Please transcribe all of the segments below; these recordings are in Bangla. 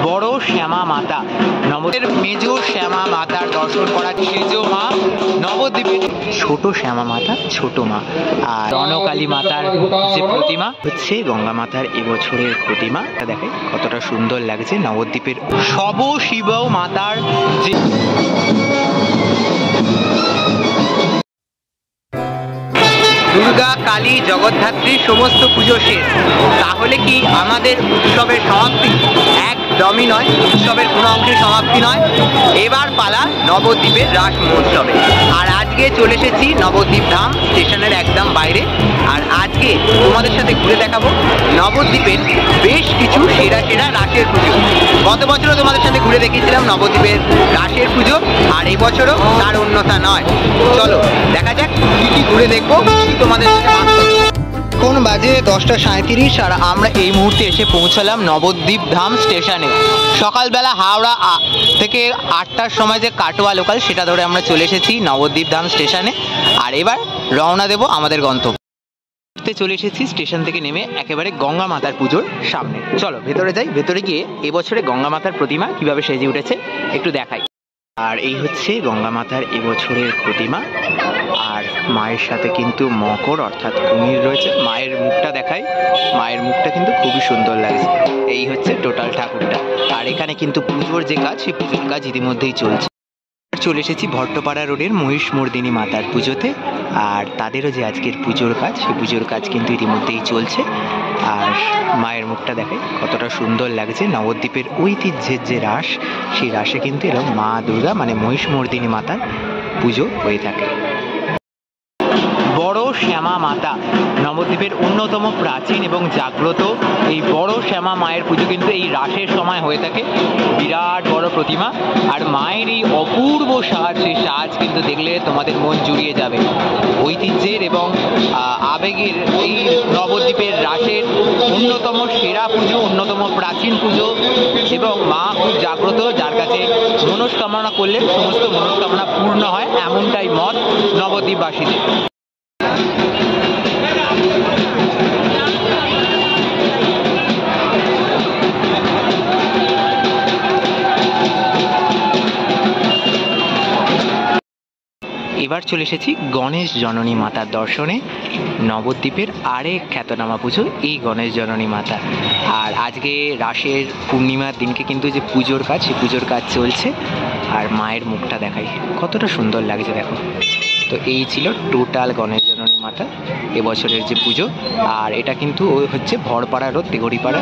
বড় শ্যামা মাতা নবদ্বীপের মেজ শ্যামা মাতার দর্শন করা সেজ মা, নবদ্বীপের ছোট শ্যামা মাতা ছোট মা। আর রণকালী মাতার যে প্রতিমা হচ্ছে গঙ্গা মাতার এবছরের প্রতিমা, দেখে কতটা সুন্দর লাগছে। নবদ্বীপের সব শিব মাতার যে দুর্গা কালী জগদ্ধাত্রী সমস্ত পুজো শেষ, তাহলে কি আমাদের উৎসবের সমাপ্তি? একদমই নয়, উৎসবের কোনো অংশের সমাপ্তি নয়। এবার পালা নবদ্বীপের রাস মহোৎসবে। আর আজকে চলে এসেছি নবদ্বীপ ধাম স্টেশনের একদম বাইরে। আর আজকে তোমাদের সাথে ঘুরে দেখাবো নবদ্বীপের বেশ কিছু সেরা সেরা রাসের পুজো। গত বছরও তোমাদের সাথে ঘুরে দেখিয়েছিলাম নবদ্বীপের রাসের পুজো, আর এই বছরও তার অন্যথা নয়। চলো দেখা যাক কি কি ঘুরে দেখবো, কি তোমাদের সাথে। কোন বাজে 10:37 আর আমরা এই মুহূর্তে এসে পৌঁছালাম নবদ্বীপ ধাম স্টেশনে। সকালবেলা হাওড়া থেকে 8টার সময় যে কাটোয়া লোকাল সেটা ধরে আমরা চলে এসেছি নবদ্বীপ ধাম স্টেশনে। আর এবার রওনা দেব আমাদের গন্তব্য। চলে এসেছি স্টেশন থেকে নেমে একেবারে গঙ্গা মাতার পুজোর সামনে। চলো ভেতরে যাই, ভেতরে গিয়ে এবছরে গঙ্গা মাতার প্রতিমা কিভাবে সেজে উঠেছে একটু দেখাই। আর এই হচ্ছে গঙ্গা মাতার এবছরের প্রতিমা। আর মায়ের সাথে কিন্তু মকর অর্থাৎ কুমির রয়েছে। মায়ের মুখটা দেখাই, মায়ের মুখটা কিন্তু খুবই সুন্দর লাগছে। এই হচ্ছে টোটাল ঠাকুরটা। আর এখানে কিন্তু পুজোর যে কাজ, সেই পুজোর কাজ ইতিমধ্যেই চলছে। চলে এসেছি ভট্টপাড়া রোডের মহিষমর্দিনী মাতার পুজোতে। আর তাদেরও যে আজকের পুজোর কাজ, সেই পুজোর কাজ কিন্তু ইতিমধ্যেই চলছে। আর মায়ের মুখটা দেখে কতটা সুন্দর লাগছে। নবদ্বীপের ঐতিহ্যের যে রাস, সেই রাসে কিন্তু এরকম মা দুর্গা মানে মহিষমর্দিনী মাতার পুজো হয়ে থাকে। বড় শ্যামা মাতা নবদ্বীপের অন্যতম প্রাচীন এবং জাগ্রত এই বড় শ্যামা মায়ের পুজো কিন্তু এই রাসের সময় হয়ে থাকে। বিরাট বড় প্রতিমা আর মায়ের এই অপূর্ব সাজ, সেই সাজ কিন্তু দেখলে তোমাদের মন জুড়িয়ে যাবে। ঐতিহ্যের এবং আবেগের এই নবদ্বীপের রাসের অন্যতম সেরা পুজো, অন্যতম প্রাচীন পুজো এবং মা খুব জাগ্রত, যার কাছে মনস্কামনা করলে সমস্ত মনস্কামনা পূর্ণ হয়, এমনটাই মত নবদ্বীপবাসীদের। এবার চলে এসেছি গণেশ জননী মাতার দর্শনে। নবদ্বীপের আরেক খ্যাতনামা পুজো এই গণেশ জননী মাতা। আর আজকে রাসের পূর্ণিমার দিনকে কিন্তু যে পুজোর কাজ, সেই পুজোর কাজ চলছে। আর মায়ের মুখটা দেখাই কতটা সুন্দর লাগছে দেখো। তো এই ছিল টোটাল গণেশ জননী মাতা এবছরের যে পুজো। আর এটা কিন্তু হচ্ছে ভরপাড়া রোড, তেঘড়িপাড়া,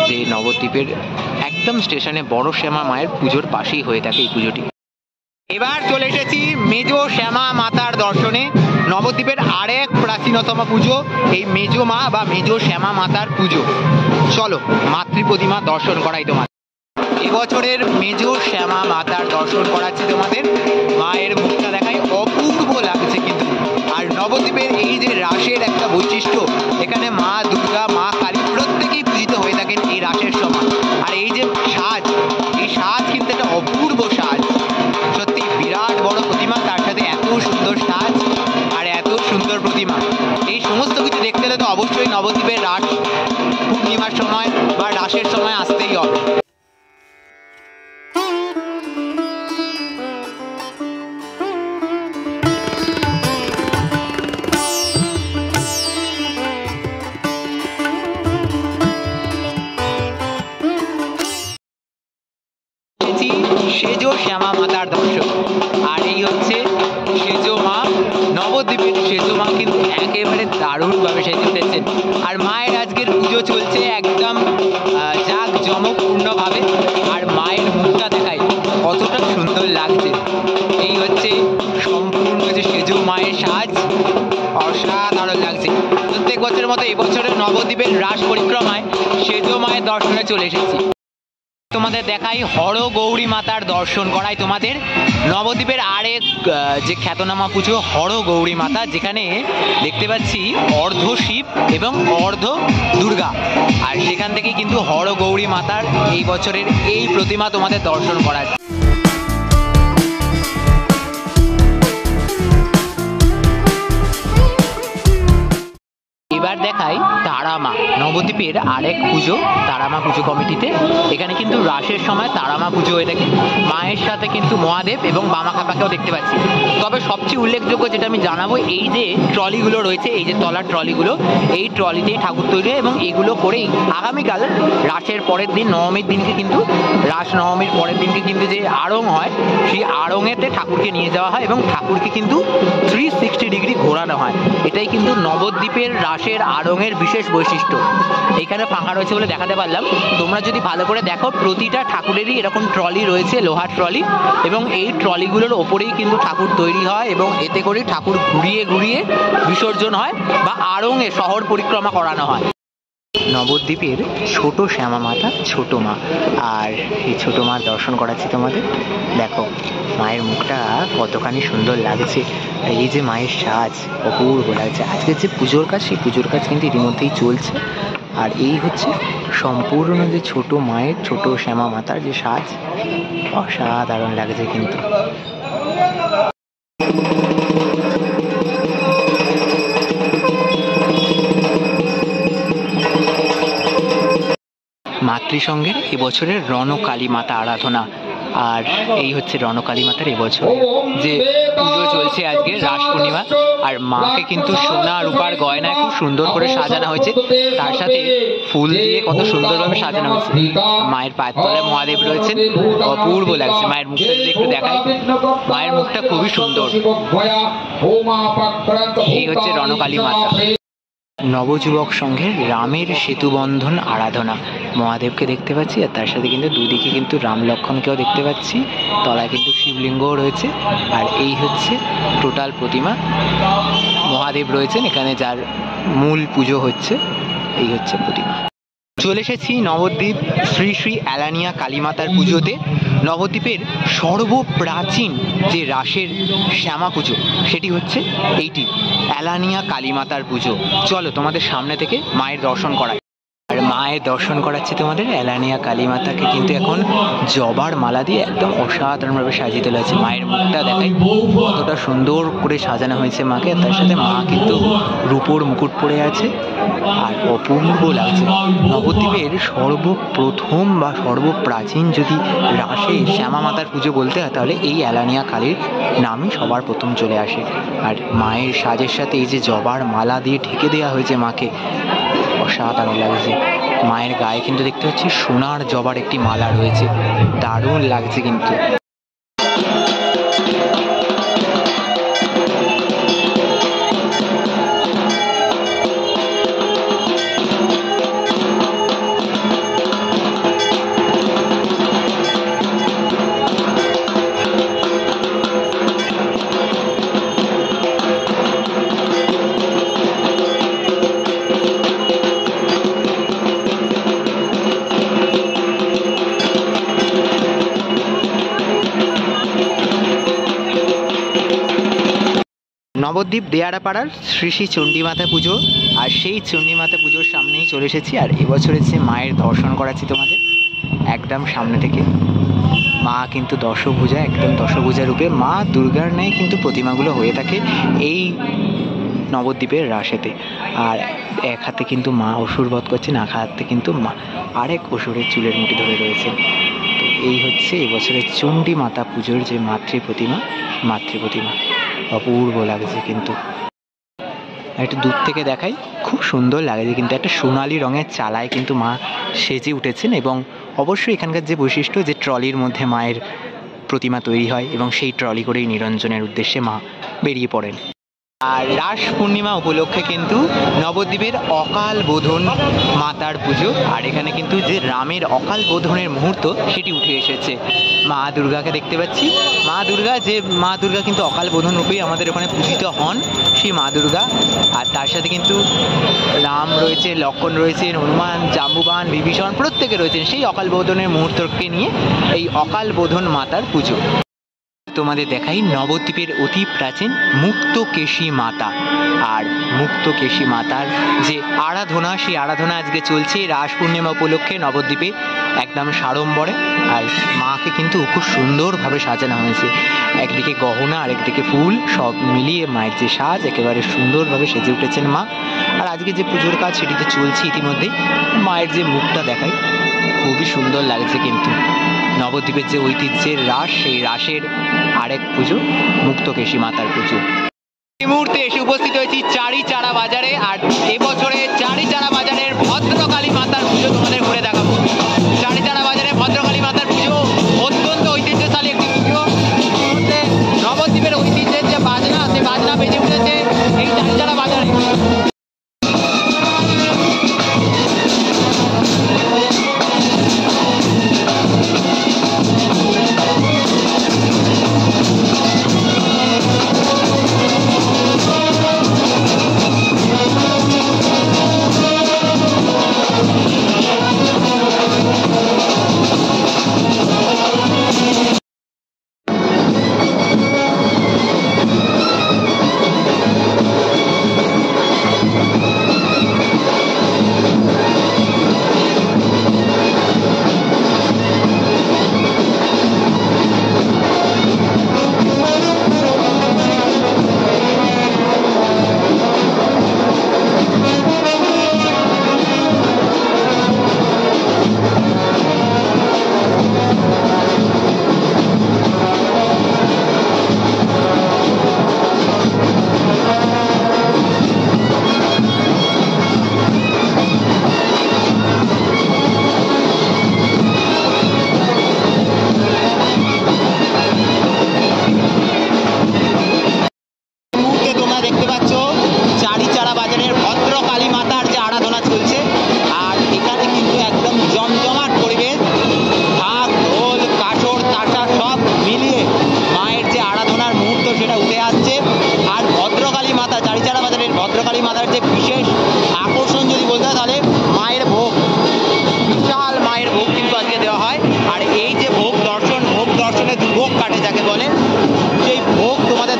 যে নবদ্বীপের একদম স্টেশনে বড় শ্যামা মায়ের পুজোর পাশেই হয়ে থাকে এই পুজোটি। এবার চলে এসেছি মেজ শ্যামা মাতার দর্শনে। নবদ্বীপের আরেক প্রাচীনতম পুজো এই মেজ মা বা মেজ শ্যামা মাতার পুজো। চলো মাতৃ প্রতিমা দর্শন করাই তোমার। এবছরের মেজ শ্যামা মাতার দর্শন করাচ্ছি তোমাদের। মায়ের মুখটা দেখাই অপূর্ব লাগছে কিন্তু। আর নবদ্বীপের এই যে রাসের একটা বৈশিষ্ট্য, এখানে মা দুর্গা, মা কালী প্রত্যেকেই পূজিত হয়ে থাকেন এই রাসের সময়। আর এই যে সাজ, এই সাজ কিন্তু একটা অপূর্ব সাজ। সত্যি বিরাট বড় প্রতিমা, তার সাথে এত সুন্দর সাজ আর এত সুন্দর প্রতিমা। এই সমস্ত কিছু দেখতে হলে তো অবশ্যই নবদ্বীপের রাস পূর্ণিমার সময় বা রাসের সময় আসতেই হবে। সেজ শ্যামা মাতার দর্শন। আর এই হচ্ছে সেজ মা, নবদ্বীপের সেজ মা কিন্তু একেবারে দারুণভাবে সেজে উঠেছেন। আর মায়ের আজকের পুজো চলছে একদম জাঁকজমকপূর্ণভাবে। আর মায়ের মুখটা দেখায় কতটা সুন্দর লাগছে। এই হচ্ছে সম্পূর্ণ যে সেজ মায়ের সাজ, অসাধারণ লাগছে। প্রত্যেক বছরের মতো এবছরের নবদ্বীপের রাস পরিক্রমায় সেজ মায়ের দর্শনে চলে এসেছি। তোমাদের দেখাই হর গৌরী মাতার দর্শন করাই তোমাদের। নবদ্বীপের আরেক যে খ্যাতনামা পুজো হর গৌরী মাতা, যেখানে দেখতে পাচ্ছি অর্ধ শিব এবং অর্ধ দুর্গা। আর সেখান থেকে কিন্তু হর গৌরী মাতার এই বছরের এই প্রতিমা তোমাদের দর্শন করা। এবার দেখ দেখাই তারামা, নবদ্বীপের আরেক পুজো, তারামা পুজো কমিটিতে। এখানে কিন্তু রাসের সময় তারামা পুজো হয়ে থাকে। মায়ের সাথে কিন্তু মহাদেব এবং বামাখ্যাপাকেও দেখতে পাচ্ছি। তবে সবচেয়ে উল্লেখযোগ্য যেটা আমি জানাবো, এই যে ট্রলিগুলো রয়েছে, এই যে তলার ট্রলিগুলো, এই ট্রলিতেই ঠাকুর তৈরি হয় এবং এগুলো করেই আগামীকাল রাসের পরের দিন, নবমীর দিনকে কিন্তু, রাস নবমীর পরের দিনকে কিন্তু যে আড়ং হয়, সেই আড়ংয়েতে ঠাকুরকে নিয়ে যাওয়া হয় এবং ঠাকুরকে কিন্তু 360 ডিগ্রি ঘোরানো হয়। এটাই কিন্তু নবদ্বীপের রাসের আড়ংয়ের বিশেষ বৈশিষ্ট্য। এখানে ফাঁকা রয়েছে বলে দেখাতে পারলাম। তোমরা যদি ভালো করে দেখো, প্রতিটা ঠাকুরেরই এরকম ট্রলি রয়েছে, লোহার ট্রলি, এবং এই ট্রলিগুলোর ওপরেই কিন্তু ঠাকুর তৈরি হয় এবং এতে করেই ঠাকুর ঘুরিয়ে ঘুরিয়ে বিসর্জন হয় বা আড়ংয়ে শহর পরিক্রমা করানো হয়। নবদ্বীপের ছোট শ্যামা মাতা, ছোট মা, আর এই ছোট মার দর্শন করাচ্ছি তোমাদের। দেখো মায়ের মুখটা কতখানি সুন্দর লাগছে, এই যে মায়ের সাজ অপূর্ব লাগছে। আজকের যে পুজোর কাজ, সেই পুজোর কাজ কিন্তু ইতিমধ্যেই চলছে। আর এই হচ্ছে সম্পূর্ণ যে ছোট মায়ের, ছোট শ্যামা মাতার যে সাজ, অসাধারণ লাগছে কিন্তু। মাতৃসংঘের এবছরের রণকালী মাতা আরাধনা, আর এই হচ্ছে রণকালী মাতার এবছর যে পুজো চলছে আজকে রাস পূর্ণিমা। আর মাকে কিন্তু সোনা রূপার গয়নায় খুব সুন্দর করে সাজানো হয়েছে, তার সাথে ফুল দিয়ে কত সুন্দরভাবে সাজানো হয়েছে। মায়ের পায়ের তলায় মহাদেব রয়েছেন, অপূর্ব লাগছে। মায়ের মুখটা যদি একটু দেখাই, মায়ের মুখটা খুবই সুন্দর। এই হচ্ছে রণকালী মাতা। নবযুবক সংঘের রামের সেতুবন্ধন আরাধনা, মহাদেবকে দেখতে পাচ্ছি আর তার সাথে কিন্তু দুদিকে কিন্তু রাম লক্ষ্মণকেও দেখতে পাচ্ছি, তলায় কিন্তু শিবলিঙ্গও রয়েছে। আর এই হচ্ছে টোটাল প্রতিমা, মহাদেব রয়েছেন এখানে, যার মূল পুজো হচ্ছে। এই হচ্ছে প্রতিমা। চলে এসেছি নবদ্বীপ শ্রী শ্রী এলানিয়া কালীমাতার পুজোতে। নবদ্বীপের সর্বপ্রাচীন যে রাসের শ্যামা পুজো, সেটি হচ্ছে এইটি, এলানিয়া কালীমাতার পুজো। চলো তোমাদের সামনে থেকে মায়ের দর্শন করাই। আর মায়ের দর্শন করাচ্ছি তোমাদের। এলানিয়া কালীমাতাকে কিন্তু এখন জবার মালা দিয়ে একদম অসাধারণভাবে সাজিয়ে তোলা হয়েছে। মায়ের মুখটা দেখাই, কতটা সুন্দর করে সাজানো হয়েছে মাকে। তার সাথে মা কিন্তু রূপোর মুকুট পরে আছে আর অপূর্ব লাগছে। নবদ্বীপের সর্বপ্রথম বা সর্বপ্রাচীন যদি রাসে শ্যামা মাতার পুজো বলতে হয়, তাহলে এই এলানিয়া কালীর নামই সবার প্রথম চলে আসে। আর মায়ের সাজের সাথে এই যে জবার মালা দিয়ে ঢেকে দেওয়া হয়েছে মাকে, অসাধারণ লাগছে। মায়ের গায়ে কিন্তু দেখতে পাচ্ছি সোনার জবার একটি মালা রয়েছে, দারুণ লাগছে কিন্তু। নবদ্বীপ দেয়ারাপাড়ার শ্রী শ্রী চণ্ডীমাতা পুজো, আর সেই চণ্ডীমাতা পুজোর সামনেই চলে এসেছি। আর এবছরের যে মায়ের দর্শন করাচ্ছি তোমাদের একদম সামনে থেকে। মা কিন্তু দশভুজা, একদম দশভুজা রূপে মা দুর্গার ন্যায় কিন্তু প্রতিমাগুলো হয়ে থাকে এই নবদ্বীপের রাসেতে। আর এক হাতে কিন্তু মা অসুর বধ করছেন, এক হাতে কিন্তু মা আরেক অসুরের চুলের মুঠি ধরে রয়েছেন। তো এই হচ্ছে এবছরের চণ্ডী মাতা পুজোর যে মাতৃ প্রতিমা, অপূর্ব লাগছে কিন্তু। একটু দূর থেকে দেখাই, খুব সুন্দর লাগছে কিন্তু। একটা সোনালি রঙের চালায় কিন্তু মা সেজে উঠেছেন এবং অবশ্যই এখানকার যে বৈশিষ্ট্য, যে ট্রলির মধ্যে মায়ের প্রতিমা তৈরি হয় এবং সেই ট্রলি করেই নিরঞ্জনের উদ্দেশ্যে মা বেরিয়ে পড়েন। আর রাস পূর্ণিমা উপলক্ষে কিন্তু নবদ্বীপের অকাল বোধন মাতার পুজো। আর এখানে কিন্তু যে রামের অকাল বোধনের মুহূর্ত, সেটি উঠে এসেছে। মা দুর্গাকে দেখতে পাচ্ছি, মা দুর্গা কিন্তু অকাল বোধন রূপেই আমাদের ওখানে পূজিত হন, সেই মা দুর্গা। আর তার সাথে কিন্তু রাম রয়েছে, লক্ষ্মণ রয়েছেন, হনুমান, জাম্বুবান, বিভীষণ প্রত্যেকে রয়েছেন। সেই অকাল বোধনের মুহূর্তকে নিয়ে এই অকাল বোধন মাতার পুজো। তোমাদের দেখাই নবদ্বীপের অতি প্রাচীন মুক্তকেশী মাতা। আর মুক্তকেশী মাতার যে আরাধনা, সেই আরাধনা আজকে চলছে রাস পূর্ণিমা উপলক্ষে নবদ্বীপে একদম সাড়ম্বরে। আর মাকে কিন্তু খুব সুন্দরভাবে সাজানো হয়েছে, একদিকে গহনা আর একদিকে ফুল, সব মিলিয়ে মায়ের যে সাজ একেবারে সুন্দরভাবে সেজে উঠেছেন মা। আর আজকে যে পুজোর কাজ সেটিতে চলছে ইতিমধ্যেই। মায়ের যে মুখটা দেখায় খুবই সুন্দর লাগছে। কিন্তু নবদ্বীপের যে ঐতিহ্যের রাস, সেই রাসের আরেক পুজো মুক্তকেশী মাতার পুজো। এই মুহূর্তে এসে উপস্থিত হয়েছি চারিচাড়া বাজারে। আর এবছরে চারিচাড়া বাজারের ভদ্রকালী মাতার পুজো তোমাদের ঘুরে দেখাবো। চারিচাড়া বাজারে ভদ্রকালী মাতার পুজো অত্যন্ত ঐতিহ্যশালী একটি পুজো। নবদ্বীপের ঐতিহ্যের যে বাজনা, সেই বাজনা বেজে উঠেছে এই চারিচাড়া বাজারে।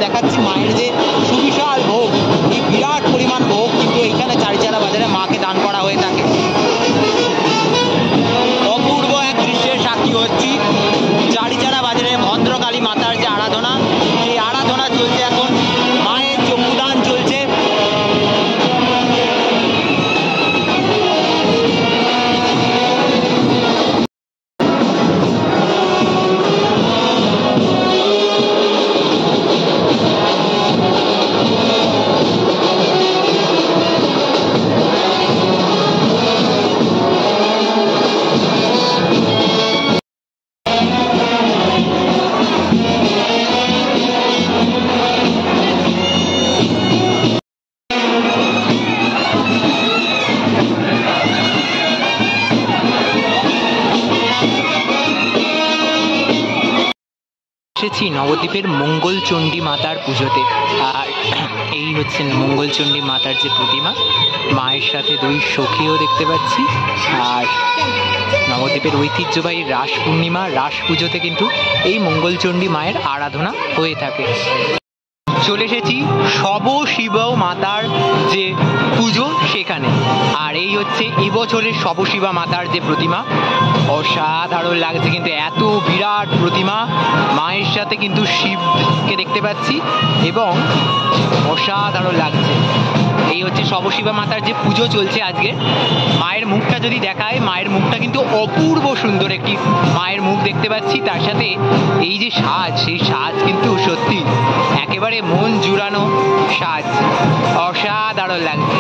দেখাচ্ছি মায়ের যে সুবিশাল ভোগ, এই বিরাট পরিমাণ ভোগ কিন্তু এইখানে চারিচাড়া বাজারে মাকে দান করা হয়ে থাকে। অপূর্ব এক দৃশ্যের সাক্ষী হচ্ছি। চারিচাড়া বাজারে ভদ্রকালী মাতার যে আরাধনা, সেই আরাধনা চলছে এখন, মায়ের চক্ষুদান চলছে। এসেছি নবদ্বীপের মঙ্গলচণ্ডী মাতার পুজোতে। আর এই হচ্ছেন মঙ্গলচণ্ডী মাতার যে প্রতিমা, মায়ের সাথে দুই সখীও দেখতে পাচ্ছি। আর নবদ্বীপের ঐতিহ্যবাহী রাস পূর্ণিমা, রাস পুজোতে কিন্তু এই মঙ্গলচণ্ডী মায়ের আরাধনা হয়ে থাকে। চলে এসেছি শব শিব মাতার যে পুজো সেখানে। আর এই হচ্ছে এবছরের শব শিবা মাতার যে প্রতিমা, অসাধারণ লাগছে কিন্তু, এত বিরাট প্রতিমা, মায়ের সাথে কিন্তু শিবকে দেখতে পাচ্ছি এবং অসাধারণ লাগছে। এই হচ্ছে শব শিবা মাতার যে পুজো চলছে আজকে। মায়ের মুখটা যদি দেখায়, মায়ের মুখটা কিন্তু অপূর্ব সুন্দর একটি মায়ের মুখ দেখতে পাচ্ছি। তার সাথে এই যে সাজ, সেই সাজ কিন্তু সত্যি একেবারে মন জুড়ানো সাজ, অসাধারণ লাগছে।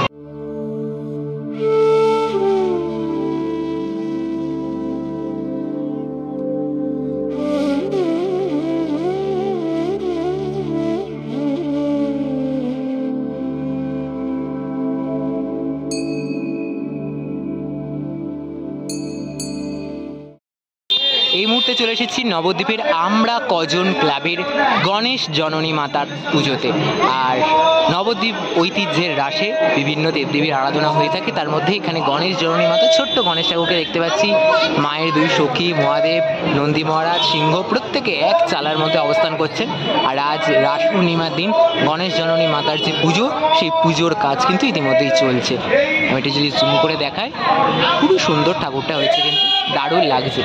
এই মুহূর্তে চলে এসেছি নবদ্বীপের আমরা কজন ক্লাবের গণেশ জননী মাতার পুজোতে। আর নবদ্বীপ ঐতিহ্যের রাশে বিভিন্ন দেবদেবীর আরাধনা হয়ে থাকে, তার মধ্যে এখানে গণেশ জননী মাতা ছোট্ট গণেশ ঠাকুরকে দেখতে পাচ্ছি। মায়ের দুই সখী মহাদেব, নন্দী মহারাজ, সিংহ প্রত্যেকে এক চালার মধ্যে অবস্থান করছেন। আর আজ রাস পূর্ণিমার দিন গণেশ জননী মাতার যে পুজো, সেই পুজোর কাজ কিন্তু ইতিমধ্যেই চলছে। আমি এটা যদি জুম করে দেখাই, খুবই সুন্দর ঠাকুরটা হয়েছে, কিন্তু দারুণ লাগছে।